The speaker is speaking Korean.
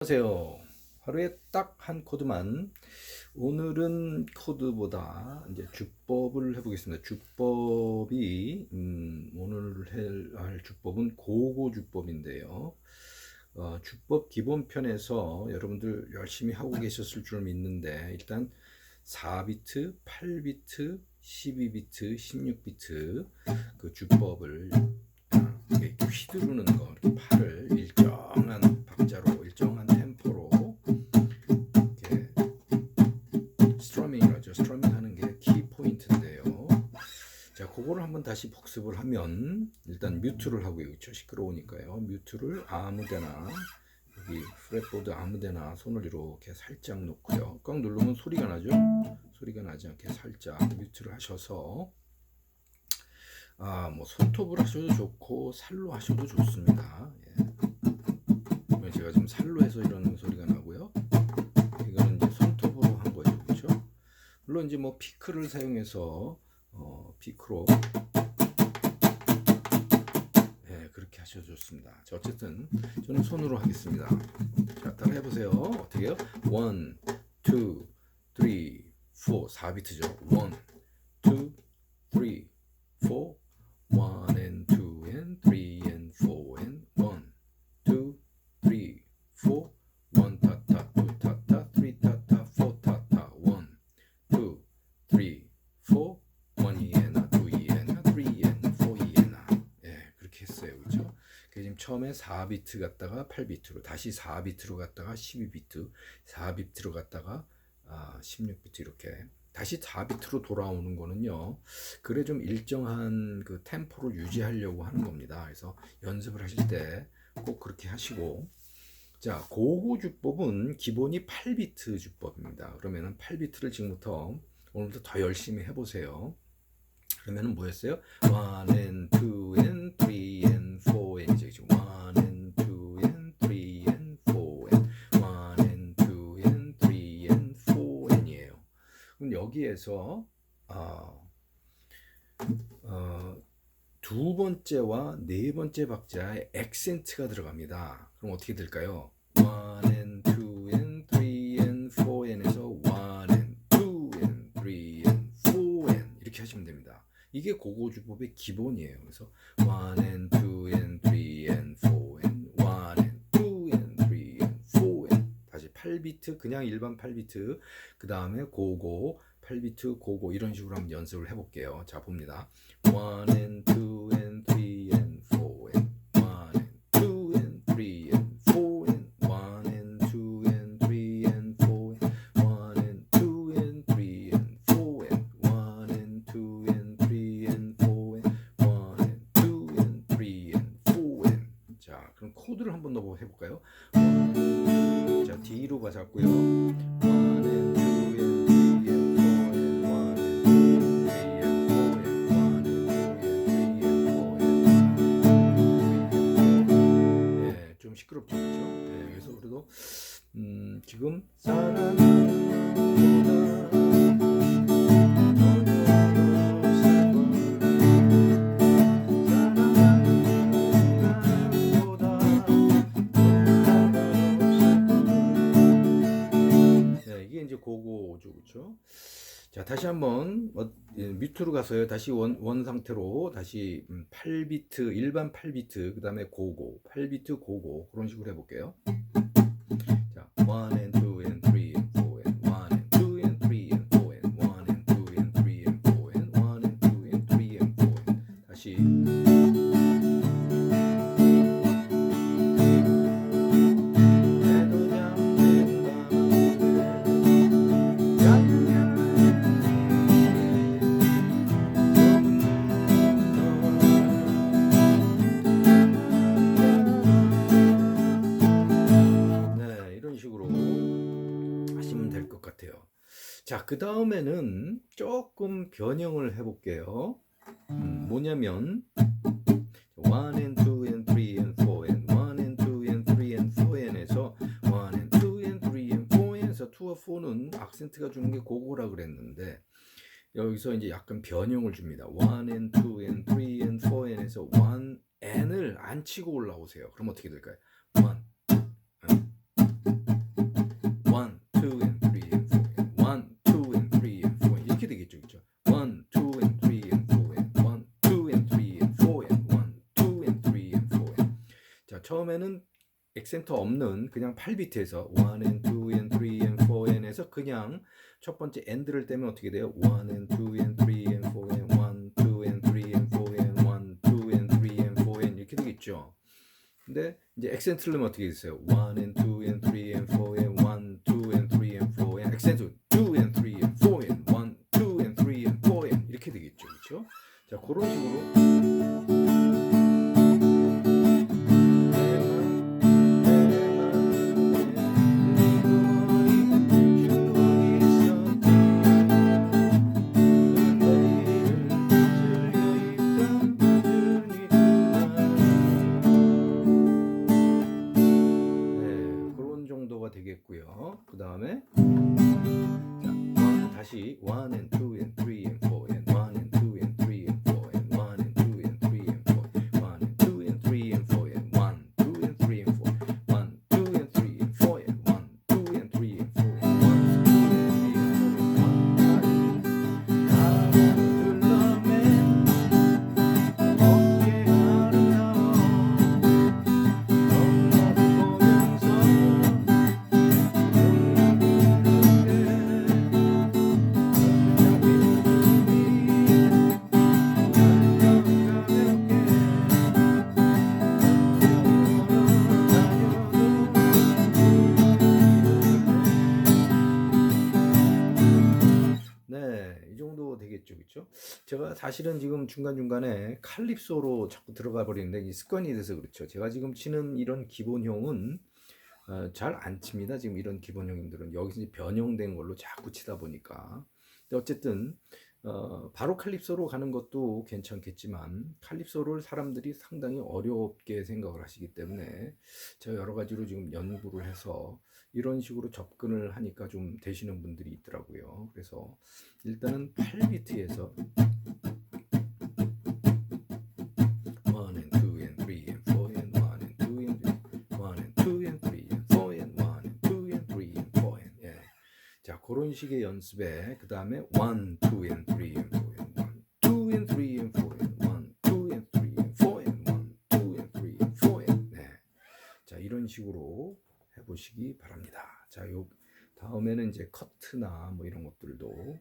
안녕하세요. 하루에 딱 한 코드만. 오늘은 코드보다 이제 주법을 해보겠습니다. 주법이 오늘 할 주법은 고고 주법인데요. 주법 기본편에서 여러분들 열심히 하고 계셨을 줄 믿는데, 일단 4비트, 8비트, 12비트, 16비트 그 주법을 이렇게 휘두르는 거, 이렇게 팔을 일정한 박자로, 일정한 템포로 이렇게 스트러밍이라죠. 스트러밍하는 게 키 포인트인데요. 자, 그거를 한번 다시 복습을 하면, 일단 뮤트를 하고요. 그렇죠? 시끄러우니까요. 뮤트를 아무데나, 여기 프렛보드 아무데나 손을 이렇게 살짝 놓고요. 꽉 누르면 소리가 나죠? 소리가 나지 않게 살짝 뮤트를 하셔서, 뭐 손톱으로 하셔도 좋고 살로 하셔도 좋습니다. 예. 제가 지금 살로 해서 이런 소리가 나고요. 이거는 이제 손톱으로 한 거죠, 그렇죠? 물론 이제 뭐 피크를 사용해서 피크로 그렇게 하셔도 좋습니다. 자, 어쨌든 저는 손으로 하겠습니다. 자, 따라 해보세요. 어떻게 해요? 1, 2, 3, 4, 4비트죠. 1, 2, 3, 4, 1 and 2 and 3 and 4 and 1, 2, 3, 4, 1 타타, 2 타타, 3 타타, 4 타타, 1, 2, 3, 4, 1 이에나, 2 이에나, 3 이에나, 4 이에나. 그렇게 했어요. 그렇죠? 지금 처음에 4비트 갔다가 8비트로, 다시 4비트로 갔다가 12비트, 4비트로 갔다가 16비트, 이렇게 다시 4비트로 돌아오는 거는요, 그래 좀 일정한 그 템포를 유지하려고 하는 겁니다. 그래서 연습을 하실 때 꼭 그렇게 하시고, 자, 고고 주법은 기본이 8비트 주법입니다. 그러면은 8비트를 지금부터 오늘부터 더 열심히 해보세요. 그러면은 뭐였어요? 1 and 2 and 3 and 4 and 이제 1 and 2 and 3 and 4 and 1 and 2 and 3 and 4 and이에요. 그럼 여기에서 두 번째와 네 번째 박자에 액센트가 들어갑니다. 그럼 어떻게 될까요? 1 and 2 and 3 and 4 and에서 1 and 2 and 3 and 4 and 이렇게 하시면 됩니다. 이게 고고주법의 기본이에요. 그래서 1 and 2 and 3 and 4 and 1 and 2 and 3 and 4 and 다시 8비트, 그냥 일반 8비트, 그 다음에 고고 8비트 고고, 이런 식으로 한번 연습을 해볼게요. 자, 봅니다. 1 and 2 and 3 and 4 and 1 and 2 and 3 and 4 and 1 and 2 and 3 and 4 and 1 and 2 and 3 and 4 and 1 and 2 and 3 and 4 and 1 and 2 and 3 and 4 and. 자, 그럼 코드를 한번 더 해볼까요? 자, D로가 잡고요. 1 and 2 and 3 and 4 and 1 and 2 and 3 and 4 and 1 and 2 and 3 and 4 and 1 and 2 and 4 and 좀 시끄럽죠, 그렇죠? 그래서 그래도 지금 사랑보다 이게 이제 고고죠, 그렇죠? 자, 다시 한번 뮤트로 가서요. 다시 원 상태로 다시 8비트, 일반 8비트, 그 다음에 고고, 8비트 고고, 그런 식으로 해볼게요. 자, 1 and 2 and 3 and 4 and 1 and 2 and 3 and 4 and 1 and 2 and 3 and 4 and 1 and 2 and 3 and 4 and 다시. 하시면 될 것 같아요. 자, 그 다음에는 조금 변형을 해볼게요. 뭐냐면 1 and 2 and 3 and 4 and 1 and 2 and 3 and 4 and에서 1 and 2 and 3 and 4 and에서 2와 4는 악센트가 주는 게 고고라 그랬는데, 여기서 이제 약간 변형을 줍니다. 1 and 2 and 3 and 4 and에서 1 and을 안 치고 올라오세요. 그럼 어떻게 될까요? 1 처음에는 액센트 없는 그냥 8비트에서 1 and 2 and 3 and 4 and 해서 그냥 첫 번째 and를 떼면 어떻게 돼요? 1 and 2 and 3 and 4 and 1, 2 and 3 and 4 and 1, 2 and 3 and 4 and 이렇게 되겠죠. 근데 이제 액센트를 넣으면 어떻게 됐어요? 1 and 2 and 3 and 4 and 1, 2 and 3 and 4 and 액센트 2 and 3 and 4 and 1, 2 and 3 and 4 and 이렇게 되겠죠. 그렇죠? 자, 그런 식으로 되겠고요. 그 다음에 자, 다시 1 and 2 and 3 and 4 and 1 and 2 and 3 and 4 and 1 and 2 and 3 and 4 1 and 2 and 3 and 4 and 1 2 and 3 and 4 1 2 and 3 and 4 and 1 2 and 3 and 4 and 1 2 and 3 and 4 이 정도 되겠죠, 그렇죠? 제가 사실은 지금 중간중간에 칼립소로 자꾸 들어가 버리는데 이 습관이 돼서 그렇죠. 제가 지금 치는 이런 기본형은 잘 안 칩니다. 지금 이런 기본형들은 여기서 이제 변형된 걸로 자꾸 치다 보니까. 근데 어쨌든 바로 칼립소로 가는 것도 괜찮겠지만 칼립소를 사람들이 상당히 어렵게 생각을 하시기 때문에 제가 여러 가지로 지금 연구를 해서 이런 식으로 접근을 하니까 좀 되시는 분들이 있더라고요. 그래서 일단은 8비트에서 1 and 2 and 3 and 4 and 1 and 2 and 1 and 2 and 3 and 4 and 1 and 2 and 3 and 4 and 예. 자, 그런 식의 연습에 그 다음에 1, 2 and 3 and 4 and 1, 2 and 3 and 4 and 1, 2 and 3 and 4 and 1, 2 and 3 and 4 and 네. 자, 이런 식으로 해보시기 바랍니다. 자, 요 다음에는 이제 커트나 뭐 이런 것들도